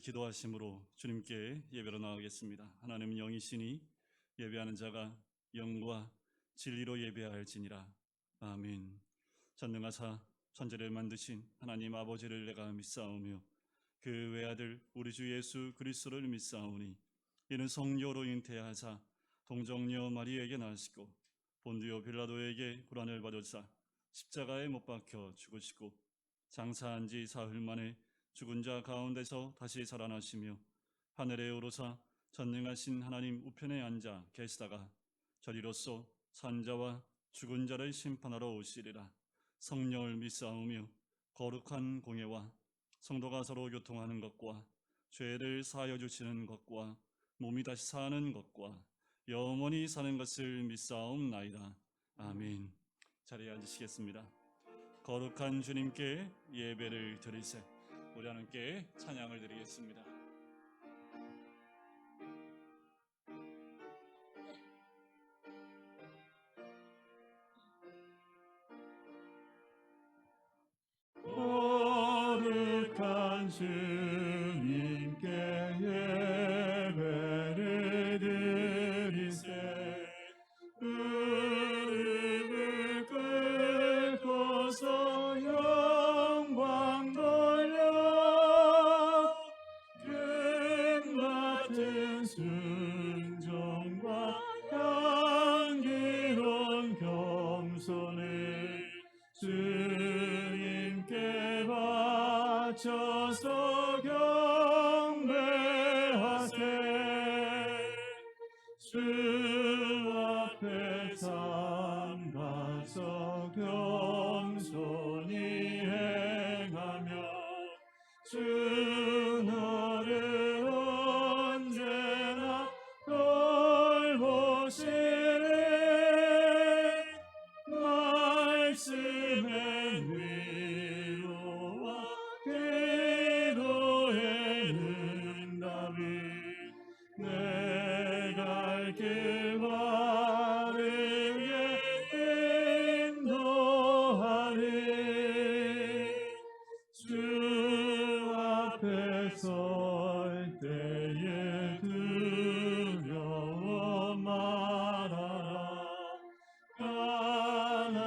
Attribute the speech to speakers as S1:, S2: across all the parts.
S1: 기도하심으로 주님께 예배로 나가겠습니다. 하나님은 영이시니 예배하는 자가 영과 진리로 예배할지니라. 아멘. 전능하사 천지를 만드신 하나님 아버지를 내가 믿사오며 그 외아들 우리 주 예수 그리스도를 믿사오니 이는 성령으로 잉태하사 동정녀 마리에게 나시고 본디오 빌라도에게 고난을 받으사 십자가에 못 박혀 죽으시고 장사한 지 사흘 만에 죽은 자 가운데서 다시 살아나시며 하늘에 오르사 전능하신 하나님 우편에 앉아 계시다가 저리로서 산자와 죽은 자를 심판하러 오시리라. 성령을 믿사오며 거룩한 공예와 성도가 서로 교통하는 것과 죄를 사하여 주시는 것과 몸이 다시 사는 것과 영원히 사는 것을 믿사옵나이다. 아멘. 자리에 앉으시겠습니다. 거룩한 주님께 예배를 드리세. 우리 하나님께 찬양을 드리겠습니다.
S2: 거룩한 주님께 예배를 드리세. 무릎을 꿇고서 영광 돌려 끝같은 순종과 향기로운 겸손을 주님께 바쳐서 경배하세. 주 앞에 삼가서 겸손히 행하며 주 너를 언제나 돌보시네. 말씀의 위로와 기도의 응답이 내 갈 길 바르게 인도하리. 주 앞에 설 때에 두려워 말아라. 가난한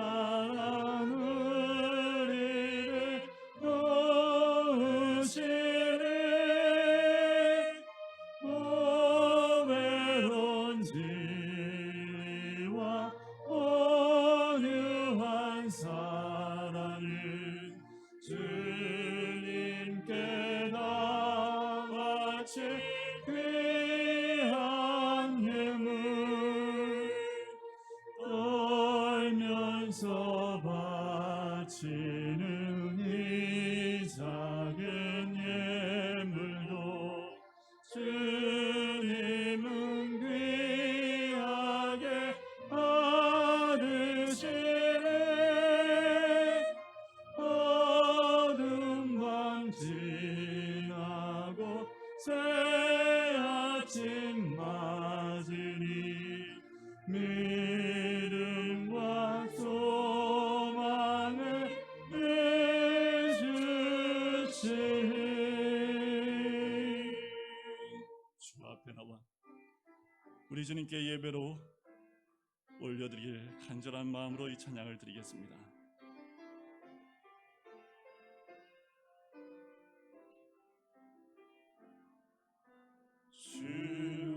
S2: 우리를 도우시니 보배로운 진리와 온유한 사랑은 주님께 다 바칠 귀한 예물 떨면서 바치는 이 작은 예물도 주님은 귀하게 받으시네. 어둠 밤 지나고 새 아침 맞으니 믿음과 소망을 내주시니.
S1: 주 앞에 나와 우리 주님께 예배로 올려드릴 간절한 마음으로 이 찬양을 드리겠습니다.
S2: 주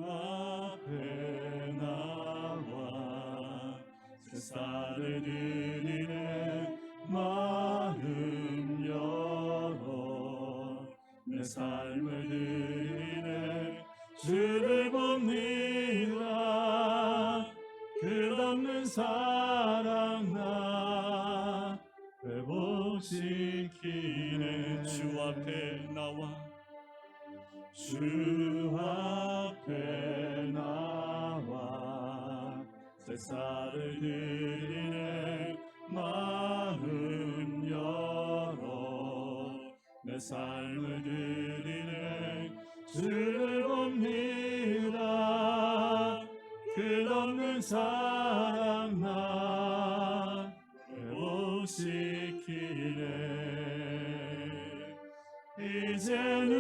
S2: 앞에 나와 제사를 드리네. 마음 열어 내 삶을 드리네. 주를 봅니다. 끝없는 사랑 나 회복시키네.
S1: 주 앞에 나와
S2: 주 앞에 나와 제사를 드리네. 마음 열어 내 삶을 드리네. 주를 봅니다. 끝없는 사랑 나 회복시키네. 이제는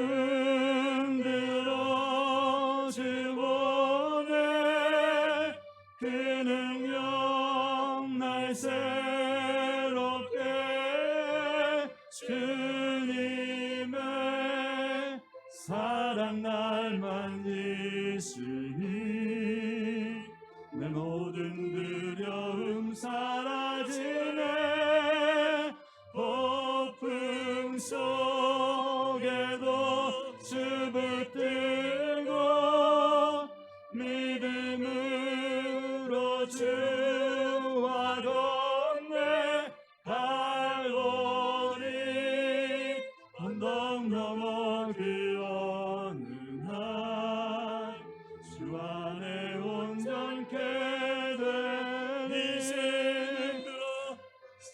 S2: 사랑 날 만지시니 내 모든 두려움 사라지네. 폭풍 속에도 주 붙들고 믿음으로 주와 걷네. 갈보리 언덕 넘어 그 어느 날 주 안에 온전케 되니.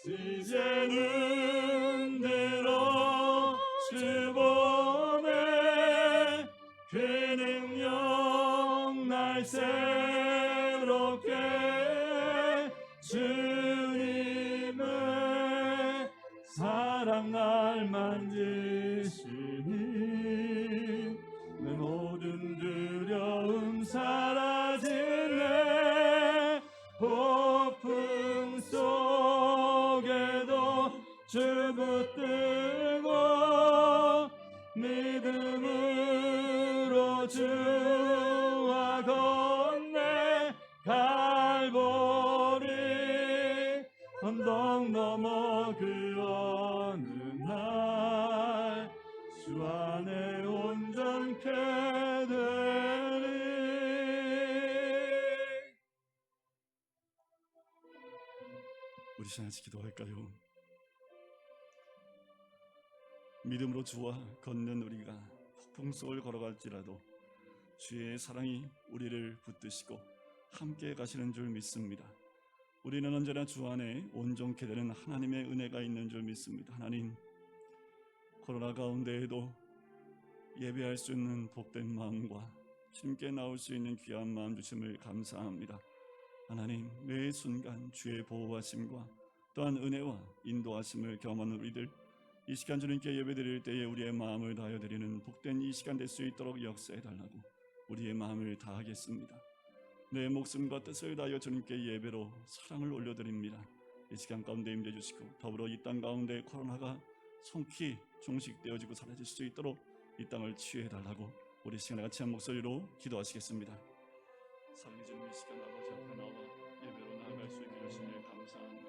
S2: 이제 눈 들어 주 보네. 그 능력 날 새롭게 주님의 사랑 날 만지시니 내 모든 두려움 사라지네. 폭풍 속에도 주 붙들고 믿음으로 주와 걷네. 갈보리 언덕 넘어 그 어느 날 주 안에 온전케 되리.
S1: 우리 같이 기도할까요? 믿음으로 주와 걷는 우리가 폭풍 속을 걸어갈지라도 주의 사랑이 우리를 붙드시고 함께 가시는 줄 믿습니다. 우리는 언제나 주 안에 온전케 되는 하나님의 은혜가 있는 줄 믿습니다. 하나님, 코로나 가운데에도 예배할 수 있는 복된 마음과 주님께 나올 수 있는 귀한 마음 주심을 감사합니다. 하나님, 매 순간 주의 보호하심과 또한 은혜와 인도하심을 경험하는 우리들, 이 시간 주님께 예배드릴 때에 우리의 마음을 다하여 드리는 복된 이 시간 될 수 있도록 역사해달라고 우리의 마음을 다하겠습니다. 내 목숨과 뜻을 다하여 주님께 예배로 사랑을 올려드립니다. 이 시간 가운데 임재 주시고 더불어 이 땅 가운데 코로나가 성히 종식되어지고 사라질 수 있도록 이 땅을 치유해달라고 우리 시간에 같이 한 목소리로 기도하시겠습니다. 사랑해 주님, 이 시간 아버지 앞에 나와 예배로 나아갈 수 있게 주심을 감사합니다.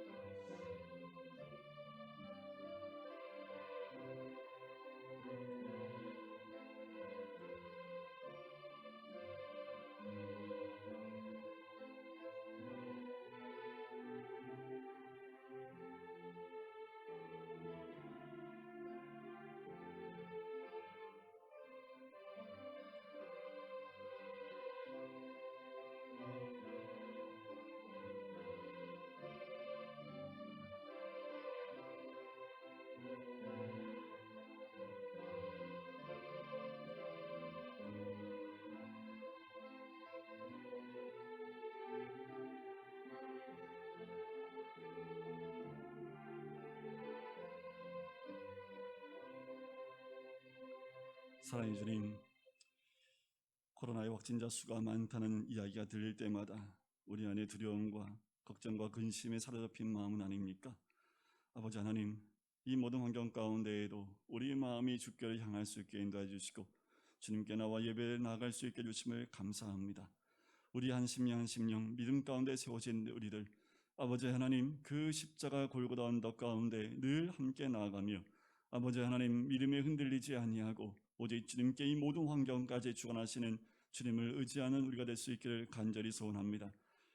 S1: 사랑해 주님, 코로나의 확진자 수가 많다는 이야기가 들릴 때마다 우리 안에 두려움과 걱정과 근심에 사로잡힌 마음은 아닙니까? 아버지 하나님, 이 모든 환경 가운데에도 우리의 마음이 주께를 향할 수 있게 인도해 주시고 주님께 나와 예배에 나아갈 수 있게 해주심을 감사합니다. 우리 한 심령 믿음 가운데 세워진 우리들, 아버지 하나님, 그 십자가 골고다 언덕 가운데 늘 함께 나아가며 아버지 하나님, 믿음에 흔들리지 아니하고 오직 주님께 이 모든 환경까지 주관하시는 주님을 의지하는 우리가 될 수 있기를 간절히 소원합니다.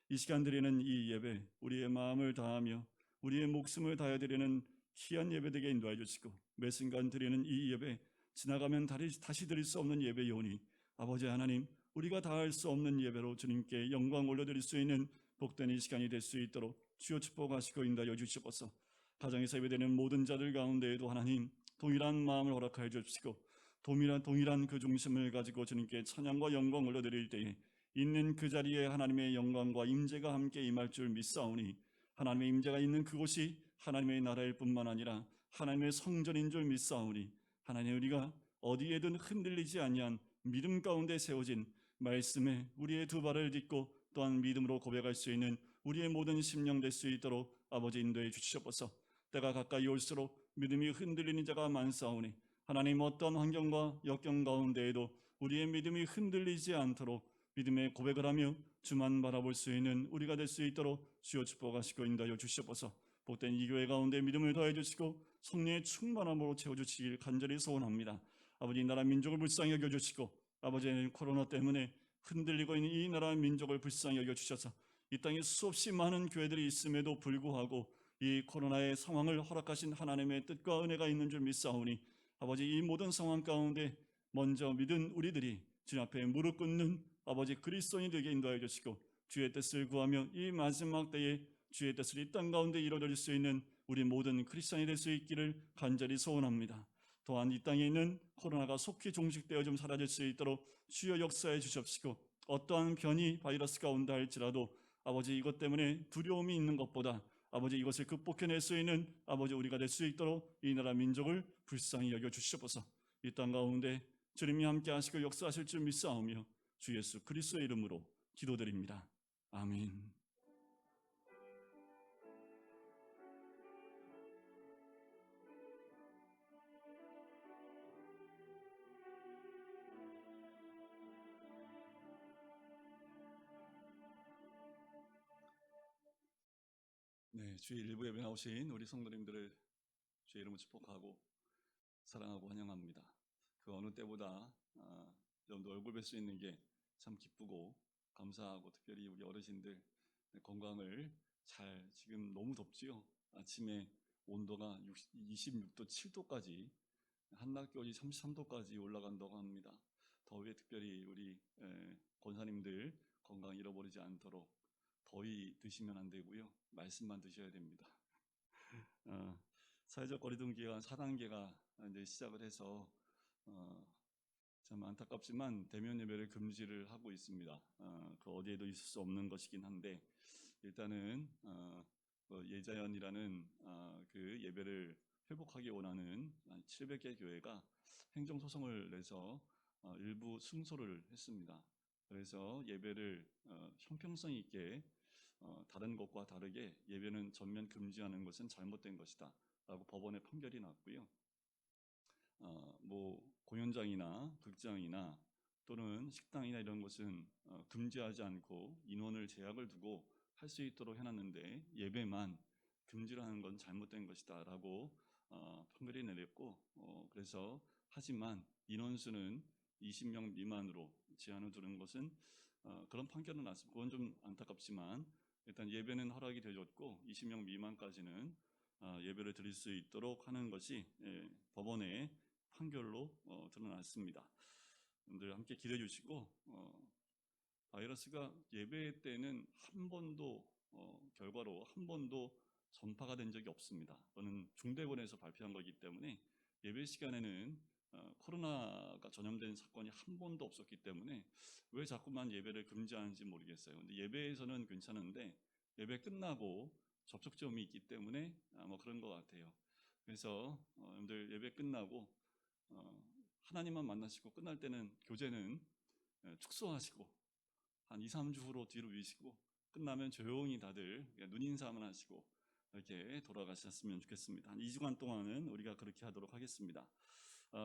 S1: 이 시간 드리는 이 예배, 우리의 마음을 다하며 우리의 목숨을 다해 드리는 귀한 예배 되게 인도해 주시고 매 순간 드리는 이 예배, 지나가면 다시 드릴 수 없는 예배이오니 아버지 하나님, 우리가 다할 수 없는 예배로 주님께 영광 올려드릴 수 있는 복된 이 시간이 될 수 있도록 주여 축복하시고 인도하여 주시옵소서. 가정에서 예배되는 모든 자들 가운데에도 하나님, 동일한 마음을 허락하여 주시고 동일한 그 중심을 가지고 주님께 찬양과 영광 올려드릴 때에 있는 그 자리에 하나님의 영광과 임재가 함께 임할 줄 믿사오니 하나님의 임재가 있는 그곳이 하나님의 나라일 뿐만 아니라 하나님의 성전인 줄 믿사오니 하나님, 우리가 어디에든 흔들리지 아니한 믿음 가운데 세워진 말씀에 우리의 두 발을 딛고 또한 믿음으로 고백할 수 있는 우리의 모든 심령 될 수 있도록 아버지 인도해 주시옵소서. 때가 가까이 올수록 믿음이 흔들리는 자가 많사오니 하나님, 어떤 환경과 역경 가운데에도 우리의 믿음이 흔들리지 않도록 믿음의 고백을 하며 주만 바라볼 수 있는 우리가 될 수 있도록 주여 축복하시고 인도하여 주시옵소서. 복된 이 교회 가운데 믿음을 더해 주시고 성령의 충만함으로 채워주시길 간절히 소원합니다. 아버지, 이 나라 민족을 불쌍히 여겨주시고 아버지, 코로나 때문에 흔들리고 있는 이 나라 민족을 불쌍히 여겨주셔서 이 땅에 수없이 많은 교회들이 있음에도 불구하고 이 코로나의 상황을 허락하신 하나님의 뜻과 은혜가 있는 줄 믿사오니 아버지, 이 모든 상황 가운데 먼저 믿은 우리들이 주님 앞에 무릎 꿇는 아버지 그리스도인이 되게 인도하여 주시고 주의 뜻을 구하며 이 마지막 때에 주의 뜻을 이 땅 가운데 이루어질 수 있는 우리 모든 크리스천이 될 수 있기를 간절히 소원합니다. 또한 이 땅에 있는 코로나가 속히 종식되어 좀 사라질 수 있도록 주여 역사해 주십시고 어떠한 변이 바이러스가 온다 할지라도 아버지, 이것 때문에 두려움이 있는 것보다 아버지, 이것을 극복해낼 수 있는 아버지 우리가 될 수 있도록 이 나라 민족을 불쌍히 여겨 주시옵소서. 이 땅 가운데 주님이 함께 하시고 역사하실 줄 믿사오며 주 예수 그리스도의 이름으로 기도드립니다. 아멘. 네, 주의 일부 예배 나오신 우리 성도님들을 주의 이름으로 축복하고 사랑하고 환영합니다. 그 어느 때보다 여러분들 얼굴 뵐 수 있는 게 참 기쁘고 감사하고, 특별히 우리 어르신들 건강을 잘, 지금 너무 덥지요. 아침에 온도가 26도, 7도까지, 한낮겨울이 33도까지 올라간다고 합니다. 더위에 특별히 우리 권사님들 건강 잃어버리지 않도록 더위 드시면 안 되고요. 말씀만 드셔야 됩니다. 사회적 거리두기가 4단계가 이제 시작을 해서 참 안타깝지만 대면 예배를 금지를 하고 있습니다. 그 어디에도 있을 수 없는 것이긴 한데 일단은 예자연이라는 그 예배를 회복하기 원하는 700개 교회가 행정소송을 내서 일부 승소를 했습니다. 그래서 예배를 형평성 있게 다른 것과 다르게 예배는 전면 금지하는 것은 잘못된 것이다 라고 법원의 판결이 났고요. 공연장이나 극장이나 또는 식당이나 이런 것은 금지하지 않고 인원을 제약을 두고 할 수 있도록 해놨는데 예배만 금지를 하는 건 잘못된 것이다 라고 판결이 내렸고, 그래서 하지만 인원수는 20명 미만으로 제한을 두는 것은 그런 판결은 났습니다. 그건 좀 안타깝지만 일단 예배는 허락이 되었고 20명 미만까지는 예배를 드릴 수 있도록 하는 것이 법원의 판결로 드러났습니다. 여러분들 함께 기도해 주시고, 바이러스가 예배 때는 한 번도 결과로 한 번도 전파가 된 적이 없습니다. 그거는 중대본에서 발표한 거기 때문에 예배 시간에는 코로나가 전염된 사건이 한 번도 없었기 때문에 왜 자꾸만 예배를 금지하는지 모르겠어요. 근데 예배에서는 괜찮은데 예배 끝나고 접촉점이 있기 때문에 그런 것 같아요. 그래서 여러분들 예배 끝나고 하나님만 만나시고 끝날 때는 교제는 축소하시고 한 2, 3주 후로 뒤로 미시고 끝나면 조용히 다들 눈인사만 하시고 이렇게 돌아가셨으면 좋겠습니다. 한 2주간 동안은 우리가 그렇게 하도록 하겠습니다.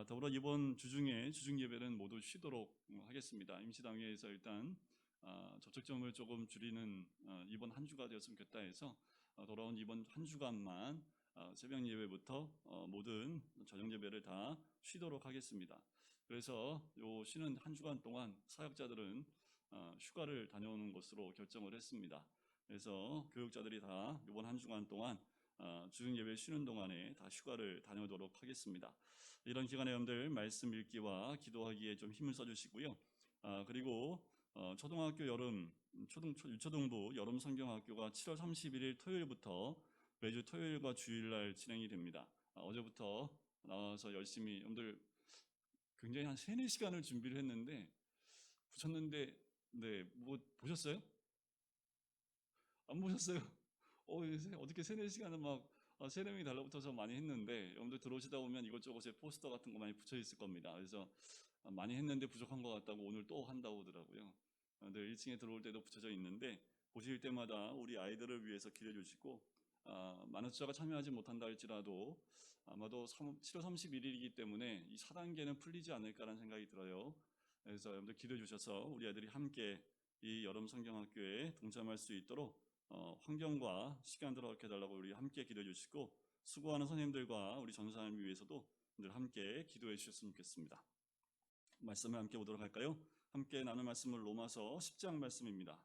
S1: 더불어 이번 주중에 주중 예배는 모두 쉬도록 하겠습니다. 임시당회에서 일단 접촉점을 조금 줄이는 이번 한 주가 되었으면 좋겠다 해서 돌아온 이번 한 주간만 새벽 예배부터 모든 저녁 예배를 다 쉬도록 하겠습니다. 그래서 요 쉬는 한 주간 동안 사역자들은 휴가를 다녀오는 것으로 결정을 했습니다. 그래서 교육자들이 다 이번 한 주간 동안 주중 예배 쉬는 동안에 다 휴가를 다녀오도록 하겠습니다. 이런 기간에 여러분들 말씀 읽기와 기도하기에 좀 힘을 써주시고요. 그리고 초등학교 유초등부 여름 성경학교가 7월 31일 토요일부터 매주 토요일과 주일날 진행이 됩니다. 어제부터 나와서 열심히 여러분들 굉장히 한 3, 4시간을 준비를 했는데 붙였는데 보셨어요? 안 보셨어요? 어떻게 3, 4시간을 막 3, 4명이 달라붙어서 많이 했는데 여러분들 들어오시다 보면 이것저것에 포스터 같은 거 많이 붙여 있을 겁니다. 그래서 많이 했는데 부족한 것 같다고 오늘 또 한다고 하더라고요. 늘 1층에 들어올 때도 붙여져 있는데 보실 때마다 우리 아이들을 위해서 기도해주시고 많은 숫자가 참여하지 못한다 할지라도 아마도 7월 31일이기 때문에 이 4단계는 풀리지 않을까라는 생각이 들어요. 그래서 여러분들 기도해 주셔서 우리 아들이 함께 이 여름 성경학교에 동참할 수 있도록 환경과 시간들을 허락해 달라고 우리 함께 기도해 주시고, 수고하는 선생님들과 우리 전사님 위해서도 늘 함께 기도해 주셨으면 좋겠습니다. 말씀을 함께 보도록 할까요? 함께 나눌 말씀은 로마서 10장 말씀입니다.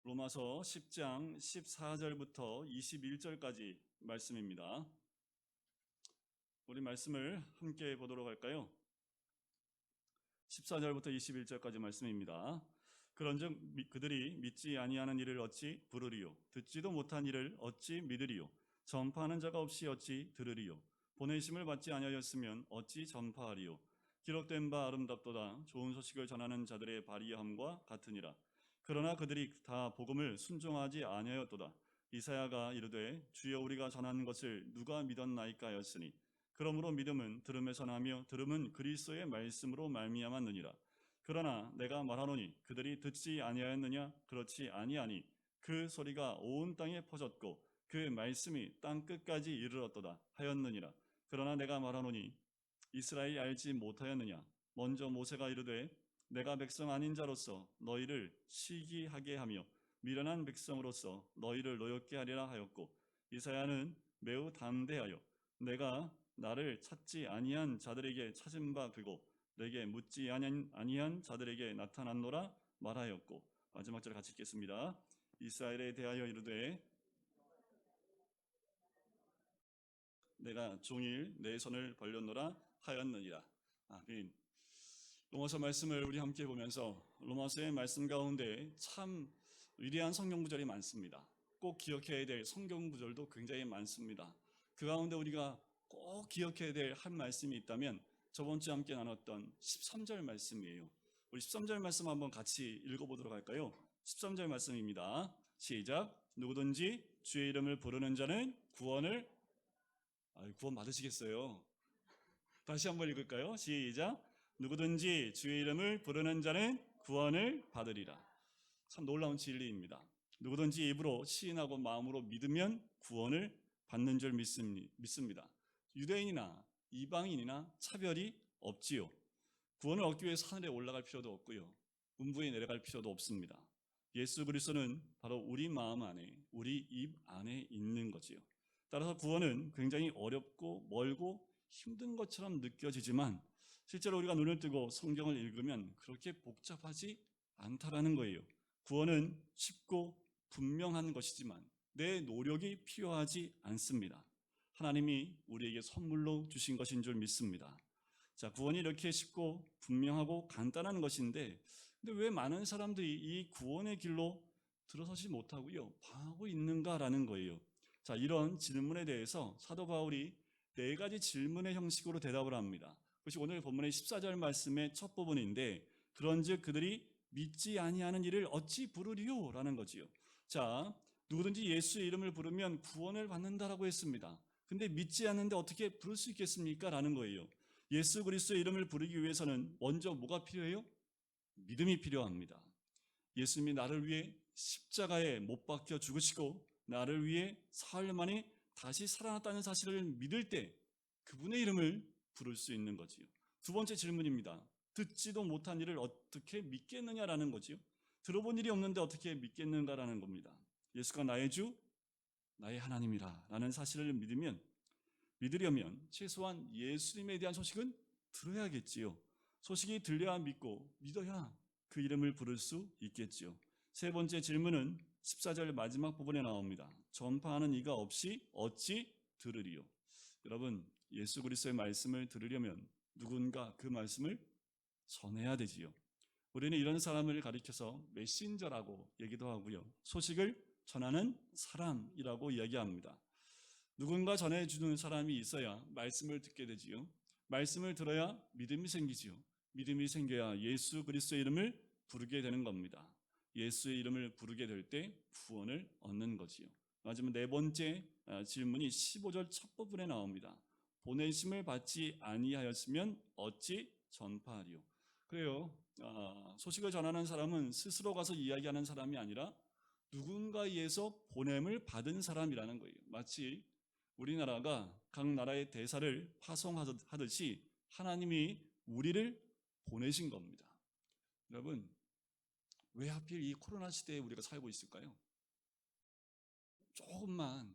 S1: 로마서 10장 14절부터 21절까지 말씀입니다. 우리 말씀을 함께 보도록 할까요? 14절부터 21절까지 말씀입니다. 그런즉 그들이 믿지 아니하는 일을 어찌 부르리요? 듣지도 못한 일을 어찌 믿으리요? 전파하는 자가 없이 어찌 들으리요? 보내심을 받지 아니하였으면 어찌 전파하리요? 기록된 바 아름답도다. 좋은 소식을 전하는 자들의 발의함과 같으니라. 그러나 그들이 다 복음을 순종하지 아니하였도다. 이사야가 이르되 주여 우리가 전하는 것을 누가 믿었나이까 하였으니 그러므로 믿음은 들음에서 나며 들음은 그리스도의 말씀으로 말미암았느니라. 그러나 내가 말하노니 그들이 듣지 아니하였느냐? 그렇지 아니하니 그 소리가 온 땅에 퍼졌고 그 말씀이 땅 끝까지 이르렀도다 하였느니라. 그러나 내가 말하노니 이스라엘이 알지 못하였느냐? 먼저 모세가 이르되 내가 백성 아닌 자로서 너희를 시기하게 하며 미련한 백성으로서 너희를 노엽게 하리라 하였고, 이사야는 매우 담대하여 내가 나를 찾지 아니한 자들에게 찾은 바 그고 내게 묻지 아니한 자들에게 나타났노라 말하였고, 마지막 절 같이 읽겠습니다. 이스라엘에 대하여 이르되 내가 종일 내 손을 벌렸노라 하였느니라. 아멘. 로마서 말씀을 우리 함께 보면서 로마서의 말씀 가운데 참 위대한 성경 구절이 많습니다. 꼭 기억해야 될 성경 구절도 굉장히 많습니다. 그 가운데 우리가 꼭 기억해야 될 한 말씀이 있다면 저번 주에 함께 나눴던 13절 말씀이에요. 우리 13절 말씀 한번 같이 읽어보도록 할까요? 13절 말씀입니다. 시작. 누구든지 주의 이름을 부르는 자는 구원 받으시겠어요? 다시 한번 읽을까요? 시작. 누구든지 주의 이름을 부르는 자는 구원을 받으리라. 참 놀라운 진리입니다. 누구든지 입으로 시인하고 마음으로 믿으면 구원을 받는 줄 믿습니다. 유대인이나 이방인이나 차별이 없지요. 구원을 얻기 위해서 하늘에 올라갈 필요도 없고요, 음부에 내려갈 필요도 없습니다. 예수 그리스도는 바로 우리 마음 안에, 우리 입 안에 있는 거지요. 따라서 구원은 굉장히 어렵고 멀고 힘든 것처럼 느껴지지만 실제로 우리가 눈을 뜨고 성경을 읽으면 그렇게 복잡하지 않다라는 거예요. 구원은 쉽고 분명한 것이지만 내 노력이 필요하지 않습니다. 하나님이 우리에게 선물로 주신 것인 줄 믿습니다. 자, 구원이 이렇게 쉽고 분명하고 간단한 것인데, 근데 왜 많은 사람들이 이 구원의 길로 들어서지 못하고요, 방하고 있는가라는 거예요. 자, 이런 질문에 대해서 사도 바울이 4가지 질문의 형식으로 대답을 합니다. 그것이 오늘 본문의 14절 말씀의 첫 부분인데, 그런즉 그들이 믿지 아니하는 일을 어찌 부르리요? 라는 거지요. 자, 누구든지 예수의 이름을 부르면 구원을 받는다라고 했습니다. 근데 믿지 않는데 어떻게 부를 수 있겠습니까? 라는 거예요. 예수 그리스도의 이름을 부르기 위해서는 먼저 뭐가 필요해요? 믿음이 필요합니다. 예수님이 나를 위해 십자가에 못 박혀 죽으시고 나를 위해 사흘 만에 다시 살아났다는 사실을 믿을 때 그분의 이름을 부를 수 있는 거지요. 두 번째 질문입니다. 듣지도 못한 일을 어떻게 믿겠느냐라는 거지요. 들어본 일이 없는데 어떻게 믿겠는가라는 겁니다. 예수가 나의 주, 나의 하나님이라 라는 사실을 믿으려면 최소한 예수님에 대한 소식은 들어야겠지요. 소식이 들려야 믿고 믿어야 그 이름을 부를 수 있겠지요. 세 번째 질문은 14절 마지막 부분에 나옵니다. 전파하는 이가 없이 어찌 들으리요? 여러분, 예수 그리스도의 말씀을 들으려면 누군가 그 말씀을 전해야 되지요. 우리는 이런 사람을 가리켜서 메신저라고 얘기도 하고요, 소식을 전하는 사람이라고 이야기합니다. 누군가 전해주는 사람이 있어야 말씀을 듣게 되지요. 말씀을 들어야 믿음이 생기지요. 믿음이 생겨야 예수 그리스도의 이름을 부르게 되는 겁니다. 예수의 이름을 부르게 될 때 구원을 얻는 거지요. 마지막 4번째 질문이 15절 첫 부분에 나옵니다. 보내심을 받지 아니하였으면 어찌 전파하리요? 그래요. 소식을 전하는 사람은 스스로 가서 이야기하는 사람이 아니라 누군가에 의해서 보냄을 받은 사람이라는 거예요. 마치 우리나라가 각 나라의 대사를 파송하듯이 하나님이 우리를 보내신 겁니다. 여러분, 왜 하필 이 코로나 시대에 우리가 살고 있을까요? 조금만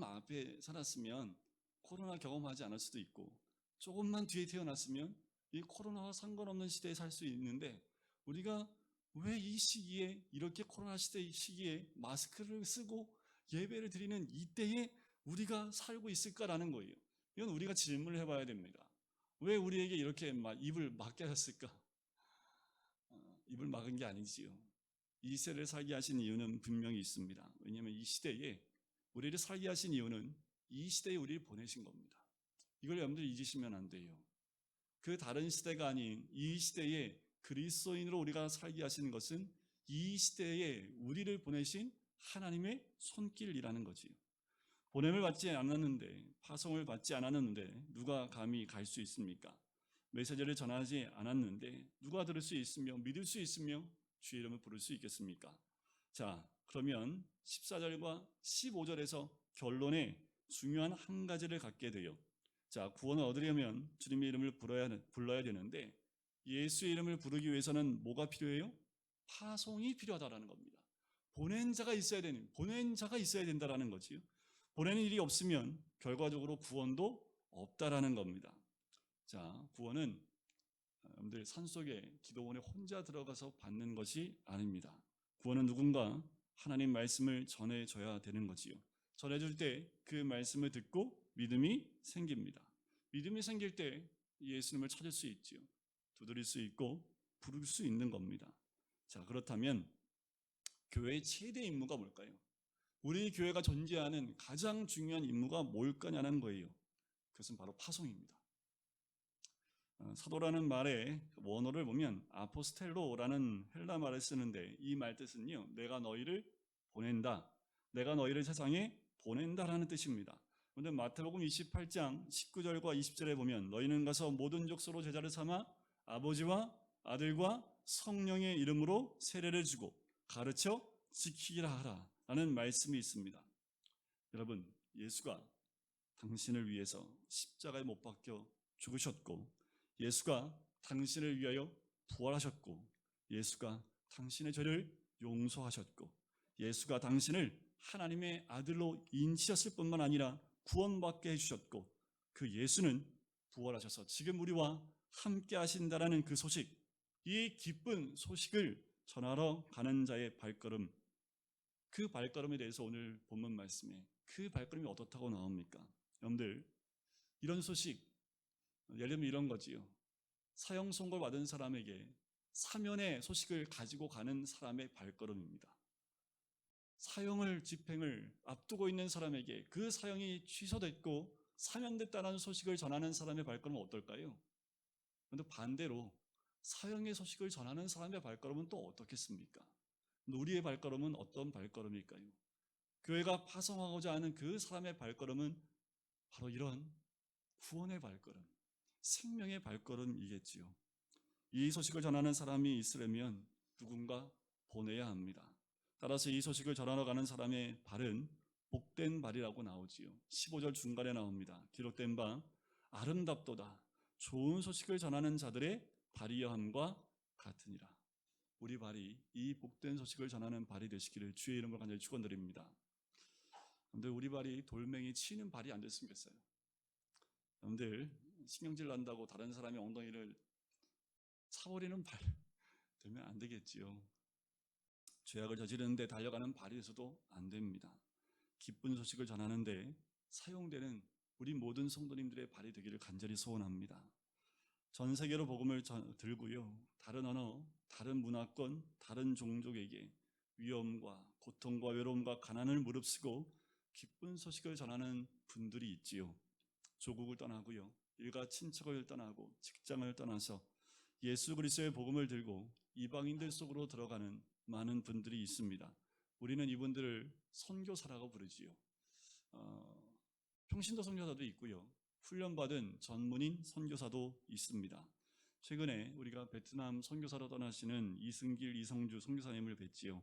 S1: 앞에 살았으면 코로나 경험하지 않을 수도 있고, 조금만 뒤에 태어났으면 이 코로나와 상관없는 시대에 살 수 있는데, 우리가 왜 이 시기에, 이렇게 코로나 시기에 마스크를 쓰고 예배를 드리는 이때에 우리가 살고 있을까라는 거예요. 이건 우리가 질문을 해봐야 됩니다. 왜 우리에게 이렇게 입을 막게 하셨을까? 입을 막은 게 아니지요. 이 시대를 살게 하신 이유는 분명히 있습니다. 왜냐하면 이 시대에 우리를 살게 하신 이유는 이 시대에 우리를 보내신 겁니다. 이걸 여러분들 잊으시면 안 돼요. 그 다른 시대가 아닌 이 시대에 그리스도인으로 우리가 살게 하신 것은 이 시대에 우리를 보내신 하나님의 손길이라는 거지요. 보냄을 받지 않았는데, 파송을 받지 않았는데 누가 감히 갈 수 있습니까? 메시지를 전하지 않았는데 누가 들을 수 있으며 믿을 수 있으며 주의 이름을 부를 수 있겠습니까? 자, 그러면 14절과 15절에서 결론에 중요한 한 가지를 갖게 돼요. 자, 구원을 얻으려면 주님의 이름을 불러야 되는데, 예수의 이름을 부르기 위해서는 뭐가 필요해요? 파송이 필요하다라는 겁니다. 보낸 자가 있어야 된다라는 거지요. 보내는 일이 없으면 결과적으로 구원도 없다라는 겁니다. 자, 구원은 여러분들 산속에 기도원에 혼자 들어가서 받는 것이 아닙니다. 구원은 누군가 하나님 말씀을 전해줘야 되는 거지요. 전해줄 때 그 말씀을 듣고 믿음이 생깁니다. 믿음이 생길 때 예수님을 찾을 수 있지요. 두드릴 수 있고 부를 수 있는 겁니다. 자, 그렇다면 교회의 최대 임무가 뭘까요? 우리 교회가 존재하는 가장 중요한 임무가 뭘까냐는 거예요. 그것은 바로 파송입니다. 사도라는 말의 원어를 보면 아포스텔로라는 헬라 말을 쓰는데, 이 말 뜻은요, 내가 너희를 보낸다, 내가 너희를 세상에 보낸다라는 뜻입니다. 그런데 마태복음 28장 19절과 20절에 보면 너희는 가서 모든 족속으로 제자를 삼아 아버지와 아들과 성령의 이름으로 세례를 주고 가르쳐 지키라 하라 라는 말씀이 있습니다. 여러분, 예수가 당신을 위해서 십자가에 못 박혀 죽으셨고, 예수가 당신을 위하여 부활하셨고, 예수가 당신의 죄를 용서하셨고, 예수가 당신을 하나님의 아들로 인치셨을 뿐만 아니라 구원받게 해주셨고, 그 예수는 부활하셔서 지금 우리와 함께 하신다라는 그 소식, 이 기쁜 소식을 전하러 가는 자의 발걸음, 그 발걸음에 대해서 오늘 본문 말씀에 그 발걸음이 어떻다고 나옵니까? 여러분들, 이런 소식, 예를 들면 이런 거지요. 사형 선고를 받은 사람에게 사면의 소식을 가지고 가는 사람의 발걸음입니다. 사형을 집행을 앞두고 있는 사람에게 그 사형이 취소됐고 사면됐다는 소식을 전하는 사람의 발걸음은 어떨까요? 그런데 반대로 사형의 소식을 전하는 사람의 발걸음은 또 어떻겠습니까? 우리의 발걸음은 어떤 발걸음일까요? 교회가 파송하고자 하는 그 사람의 발걸음은 바로 이런 구원의 발걸음, 생명의 발걸음이겠지요. 이 소식을 전하는 사람이 있으려면 누군가 보내야 합니다. 따라서 이 소식을 전하러 가는 사람의 발은 복된 발이라고 나오지요. 15절 중간에 나옵니다. 기록된 바 아름답도다 좋은 소식을 전하는 자들의 발이여함과 같으니라. 우리 발이 이 복된 소식을 전하는 발이 되시기를 주의 이름으로 간절히 축원드립니다. 그런데 우리 발이 돌멩이 치는 발이 안 됐으면 좋겠어요. 여러분들, 신경질 난다고 다른 사람의 엉덩이를 차버리는 발 되면 안 되겠지요. 죄악을 저지르는데 달려가는 발이 돼서도 안 됩니다. 기쁜 소식을 전하는데 사용되는 우리 모든 성도님들의 발이 되기를 간절히 소원합니다. 전 세계로 복음을 들고요, 다른 언어, 다른 문화권, 다른 종족에게 위험과 고통과 외로움과 가난을 무릅쓰고 기쁜 소식을 전하는 분들이 있지요. 조국을 떠나고요, 일가 친척을 떠나고 직장을 떠나서 예수 그리스도의 복음을 들고 이방인들 속으로 들어가는 많은 분들이 있습니다. 우리는 이분들을 선교사라고 부르지요. 평신도 선교사도 있고요, 훈련받은 전문인 선교사도 있습니다. 최근에 우리가 베트남 선교사로 떠나시는 이승길, 이성주 선교사님을 뵀지요.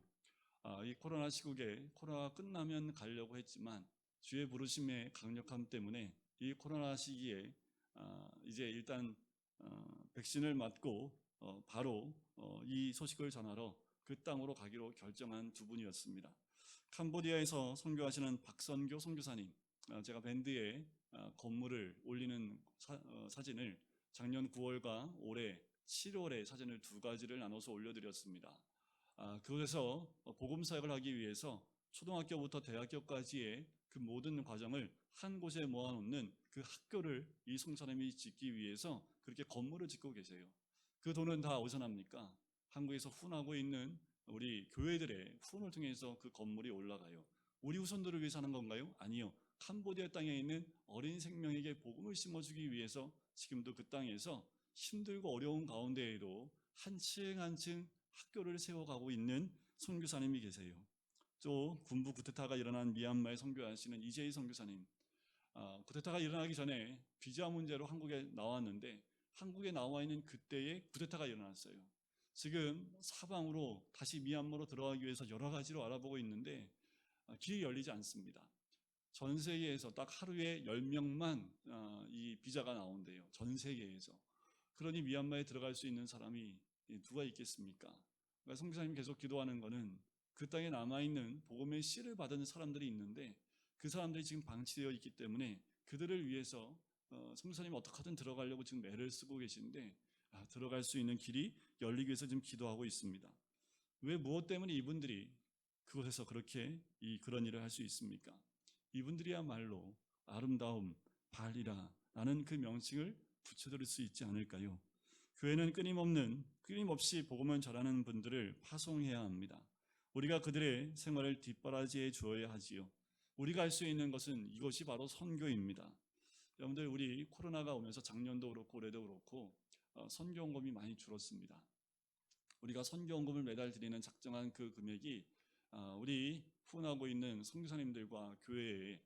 S1: 이 코로나 시국에 코로나가 끝나면 가려고 했지만 주의 부르심의 강력함 때문에 이 코로나 시기에 이제 일단 백신을 맞고 바로 이 소식을 전하러 그 땅으로 가기로 결정한 두 분이었습니다. 캄보디아에서 선교하시는 박선교 선교사님, 제가 밴드에 건물을 올리는 사진을 작년 9월과 올해 7월에 사진을 두 가지를 나눠서 올려드렸습니다. 그곳에서 복음 사역을 하기 위해서 초등학교부터 대학교까지의 그 모든 과정을 한 곳에 모아놓는 그 학교를 이 송사님이 짓기 위해서 그렇게 건물을 짓고 계세요. 그 돈은 다 어디서 납니까? 한국에서 후원하고 있는 우리 교회들의 후원을 통해서 그 건물이 올라가요. 우리 후손들을 위해서 하는 건가요? 아니요. 캄보디아 땅에 있는 어린 생명에게 복음을 심어주기 위해서 지금도 그 땅에서 힘들고 어려운 가운데에도 한 층 한 층 학교를 세워가고 있는 선교사님이 계세요. 또 군부 쿠데타가 일어난 미얀마에 선교하시는 이재희 선교사님, 쿠데타가 일어나기 전에 비자 문제로 한국에 나왔는데 한국에 나와 있는 그때에 쿠데타가 일어났어요. 지금 사방으로 다시 미얀마로 들어가기 위해서 여러 가지로 알아보고 있는데 길이 열리지 않습니다. 전 세계에서 딱 하루에 10명만 이 비자가 나온대요. 전 세계에서. 그러니 미얀마에 들어갈 수 있는 사람이 누가 있겠습니까? 그러니까 선교사님이 계속 기도하는 거는 그 땅에 남아있는 복음의 씨를 받은 사람들이 있는데 그 사람들이 지금 방치되어 있기 때문에 그들을 위해서 선교사님이 어떻게든 들어가려고 지금 애를 쓰고 계신데 들어갈 수 있는 길이 열리기 위해서 지금 기도하고 있습니다. 왜 무엇 때문에 이분들이 그곳에서 그렇게 그런 일을 할 수 있습니까? 이분들이야말로 아름다움, 발이라 라는 그 명칭을 붙여드릴 수 있지 않을까요? 교회는 끊임없이 복음을 전하는 분들을 파송해야 합니다. 우리가 그들의 생활을 뒷바라지해 주어야 하지요. 우리가 할 수 있는 것은 이것이 바로 선교입니다. 여러분들, 우리 코로나가 오면서 작년도 그렇고 올해도 그렇고 선교원금이 많이 줄었습니다. 우리가 선교원금을 매달 드리는 작정한 그 금액이 우리 후원하고 있는 선교사님들과 교회에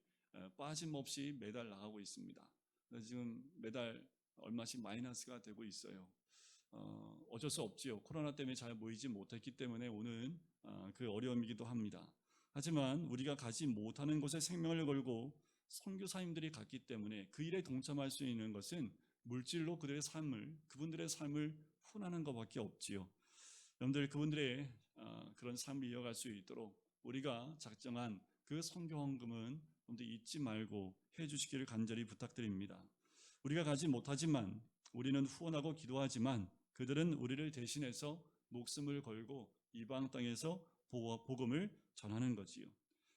S1: 빠짐없이 매달 나가고 있습니다. 그래서 지금 매달 얼마씩 마이너스가 되고 있어요. 어쩔 수 없지요. 코로나 때문에 잘 모이지 못했기 때문에 오는 그 어려움이기도 합니다. 하지만 우리가 가지 못하는 곳에 생명을 걸고 선교사님들이 갔기 때문에 그 일에 동참할 수 있는 것은 물질로 그분들의 삶을 후원하는 것밖에 없지요. 여러분들, 그분들의 그런 삶을 이어갈 수 있도록 우리가 작정한 그 선교헌금은 여러분들 잊지 말고 해주시기를 간절히 부탁드립니다. 우리가 가지 못하지만 우리는 후원하고 기도하지만 그들은 우리를 대신해서 목숨을 걸고 이방 땅에서 복음을 전하는 거지요.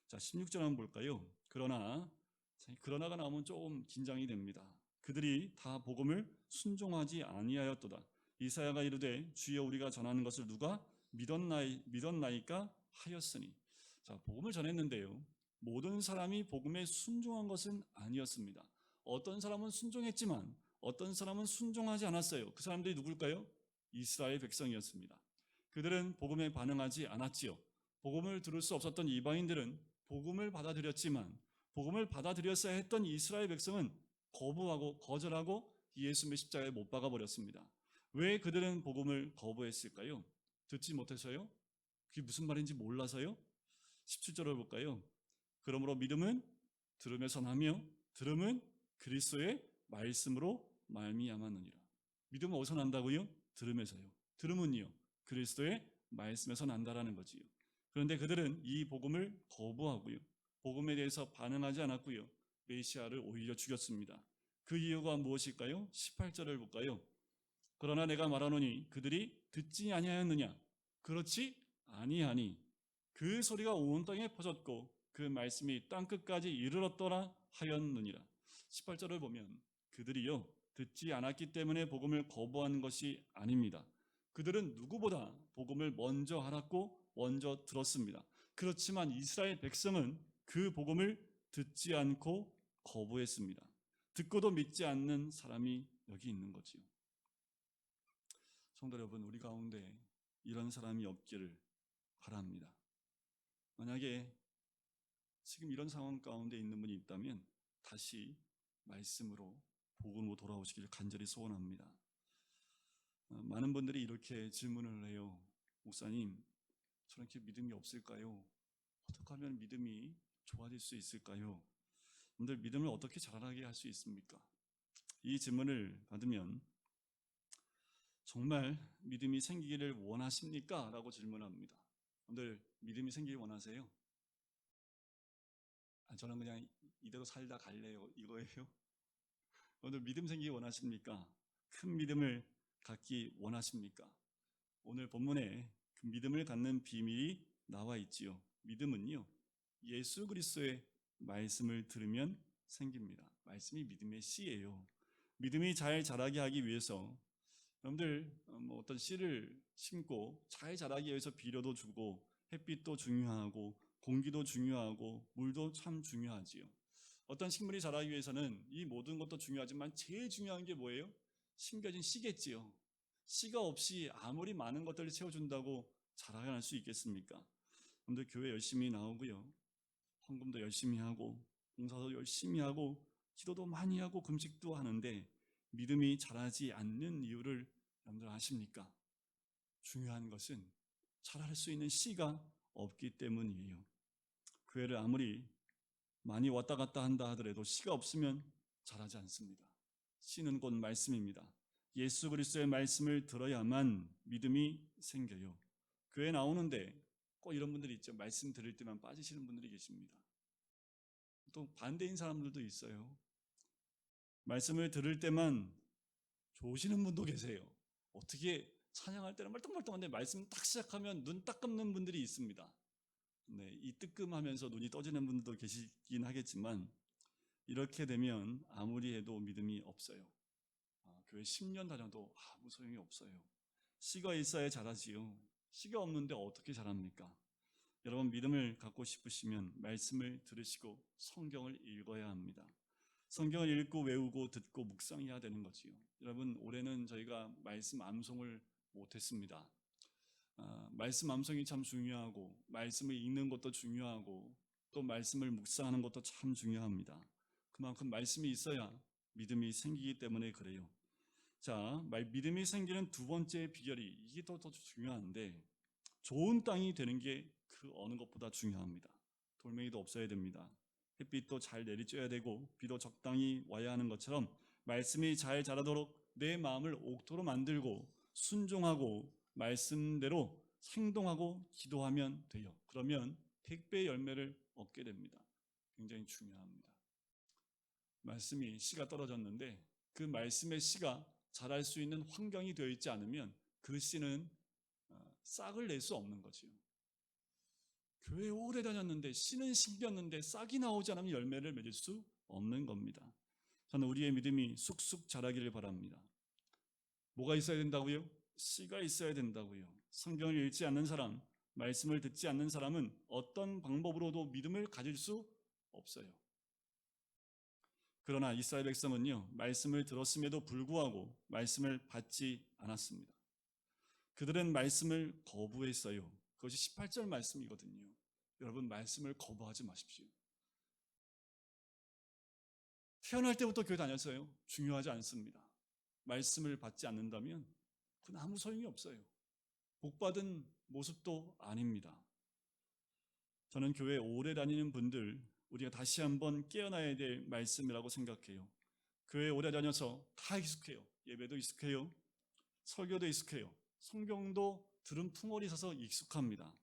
S1: 자, 16절 한번 볼까요? 그러나가 나오면 조금 긴장이 됩니다. 그들이 다 복음을 순종하지 아니하였도다. 이사야가 이르되 주여 우리가 전하는 것을 누가 믿었나이까 하였으니. 자, 복음을 전했는데요, 모든 사람이 복음에 순종한 것은 아니었습니다. 어떤 사람은 순종했지만 어떤 사람은 순종하지 않았어요. 그 사람들이 누굴까요? 이스라엘 백성이었습니다. 그들은 복음에 반응하지 않았지요. 복음을 들을 수 없었던 이방인들은 복음을 받아들였지만 복음을 받아들였어야 했던 이스라엘 백성은 거절하고 예수님의 십자가에 못 박아 버렸습니다. 왜 그들은 복음을 거부했을까요? 듣지 못해서요? 그게 무슨 말인지 몰라서요? 17절을 볼까요? 그러므로 믿음은 들음에서 나며 들음은 그리스도의 말씀으로 말미암았느니라. 믿음은 어디서 난다고요? 들음에서요. 들음은요, 그리스도의 말씀에서 난다라는 거지요. 그런데 그들은 이 복음을 거부하고요, 복음에 대해서 반응하지 않았고요, 메시아를 오히려 죽였습니다. 그 이유가 무엇일까요? 18절을 볼까요? 그러나 내가 말하노니 그들이 듣지 아니하였느냐? 그렇지 아니하니 그 소리가 온 땅에 퍼졌고 그 말씀이 땅끝까지 이르렀더라 하였느니라. 18절을 보면 그들이요, 듣지 않았기 때문에 복음을 거부한 것이 아닙니다. 그들은 누구보다 복음을 먼저 알았고 먼저 들었습니다. 그렇지만 이스라엘 백성은 그 복음을 듣지 않고 거부했습니다. 듣고도 믿지 않는 사람이 여기 있는 거지요. 성도 여러분, 우리 가운데 이런 사람이 없기를 바랍니다. 만약에 지금 이런 상황 가운데 있는 분이 있다면 다시 말씀으로 복음으로 돌아오시기를 간절히 소원합니다. 많은 분들이 이렇게 질문을 해요. 목사님, 저렇게 믿음이 없을까요? 어떻게 하면 믿음이 좋아질 수 있을까요? 여러분들, 믿음을 어떻게 자라나게 할 수 있습니까? 이 질문을 받으면 정말 믿음이 생기기를 원하십니까? 라고 질문합니다. 오늘 믿음이 생기길 원하세요? 저는 그냥 이대로 살다 갈래요, 이거예요? 오늘 믿음 생기기 원하십니까? 큰 믿음을 갖기 원하십니까? 오늘 본문에 그 믿음을 갖는 비밀이 나와 있지요. 믿음은요, 예수 그리스도의 말씀을 들으면 생깁니다. 말씀이 믿음의 씨예요. 믿음이 잘 자라게 하기 위해서 여러분들 어떤 씨를 심고 잘 자라기 위해서 비료도 주고 햇빛도 중요하고 공기도 중요하고 물도 참 중요하지요. 어떤 식물이 자라기 위해서는 이 모든 것도 중요하지만 제일 중요한 게 뭐예요? 심겨진 씨겠지요. 씨가 없이 아무리 많은 것들을 채워준다고 자라날 수 있겠습니까? 여러분들 교회 열심히 나오고요, 헌금도 열심히 하고 봉사도 열심히 하고 기도도 많이 하고 금식도 하는데 믿음이 자라지 않는 이유를 여러분들 아십니까? 중요한 것은 자랄 수 있는 씨가 없기 때문이에요. 교회를 아무리 많이 왔다 갔다 한다 하더라도 씨가 없으면 자라지 않습니다. 씨는 곧 말씀입니다. 예수 그리스도의 말씀을 들어야만 믿음이 생겨요. 교회 나오는데 꼭 이런 분들이 있죠. 말씀 들을 때만 빠지시는 분들이 계십니다. 또 반대인 사람들도 있어요. 말씀을 들을 때만 좋으시는 분도 계세요. 어떻게 찬양할 때는 멀뚱멀뚱한데 말씀 딱 시작하면 눈 딱 감는 분들이 있습니다. 네, 이 뜨끔하면서 눈이 떠지는 분들도 계시긴 하겠지만 이렇게 되면 아무리 해도 믿음이 없어요. 교회 10년 다녀도 아무 소용이 없어요. 씨가 있어야 자라지요. 씨가 없는데 어떻게 자랍니까? 여러분 믿음을 갖고 싶으시면 말씀을 들으시고 성경을 읽어야 합니다. 성경을 읽고 외우고 듣고 묵상해야 되는 거지요. 여러분 올해는 저희가 말씀 암송을 못했습니다. 말씀 암송이 참 중요하고 말씀을 읽는 것도 중요하고 또 말씀을 묵상하는 것도 참 중요합니다. 그만큼 말씀이 있어야 믿음이 생기기 때문에 그래요. 자, 믿음이 생기는 두 번째 비결이 이게 더 중요한데 좋은 땅이 되는 게 그 어느 것보다 중요합니다. 돌멩이도 없어야 됩니다. 햇빛도 잘 내리쬐야 되고 비도 적당히 와야 하는 것처럼 말씀이 잘 자라도록 내 마음을 옥토로 만들고 순종하고 말씀대로 행동하고 기도하면 돼요. 그러면 택배의 열매를 얻게 됩니다. 굉장히 중요합니다. 말씀이 씨가 떨어졌는데 그 말씀의 씨가 자랄 수 있는 환경이 되어 있지 않으면 그 씨는 싹을 낼 수 없는 거지요. 교회 오래 다녔는데 씨는 심겼는데 싹이 나오지 않으면 열매를 맺을 수 없는 겁니다. 저는 우리의 믿음이 쑥쑥 자라기를 바랍니다. 뭐가 있어야 된다고요? 씨가 있어야 된다고요. 성경을 읽지 않는 사람, 말씀을 듣지 않는 사람은 어떤 방법으로도 믿음을 가질 수 없어요. 그러나 이스라엘 백성은요, 말씀을 들었음에도 불구하고 말씀을 받지 않았습니다. 그들은 말씀을 거부했어요. 그것이 18절 말씀이거든요. 여러분 말씀을 거부하지 마십시오. 태어날 때부터 교회 다녔어요. 중요하지 않습니다. 말씀을 받지 않는다면 그건 아무 소용이 없어요. 복받은 모습도 아닙니다. 저는 교회 오래 다니는 분들 우리가 다시 한번 깨어나야 될 말씀이라고 생각해요. 교회 오래 다녀서 다 익숙해요. 예배도 익숙해요. 설교도 익숙해요. 성경도 들은 풍월이 있어서 익숙합니다.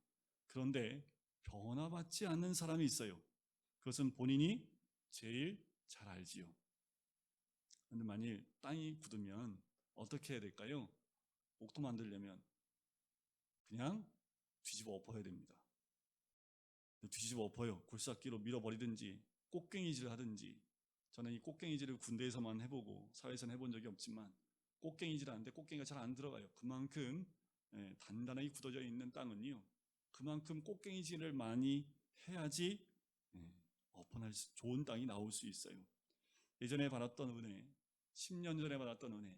S1: 그런데 변화받지 않는 사람이 있어요. 그것은 본인이 제일 잘 알지요. 그런데 만일 땅이 굳으면 어떻게 해야 될까요? 옥토 만들려면 그냥 뒤집어 엎어야 됩니다. 뒤집어 엎어요. 굴삭기로 밀어버리든지 꽃갱이질을 하든지. 저는 이 꽃갱이질을 군대에서만 해보고 사회에서는 해본 적이 없지만 꽃갱이질 하는데 꽃갱이가 잘 안 들어가요. 그만큼 단단하게 굳어져 있는 땅은요, 그만큼 꽃갱이질을 많이 해야지 엎어날 좋은 땅이 나올 수 있어요. 예전에 받았던 은혜, 10년 전에 받았던 은혜,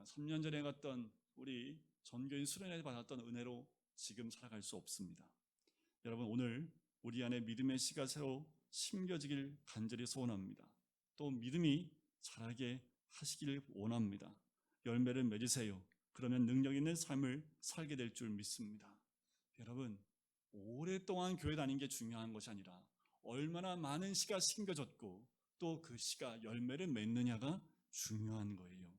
S1: 3년 전에 갔던 우리 전교인 수련회에 받았던 은혜로 지금 살아갈 수 없습니다. 여러분 오늘 우리 안에 믿음의 씨가 새로 심겨지길 간절히 소원합니다. 또 믿음이 자라게 하시기를 원합니다. 열매를 맺으세요. 그러면 능력 있는 삶을 살게 될 줄 믿습니다. 여러분 오랫동안 교회 다닌 게 중요한 것이 아니라 얼마나 많은 씨가 심겨졌고 또 그 씨가 열매를 맺느냐가 중요한 거예요.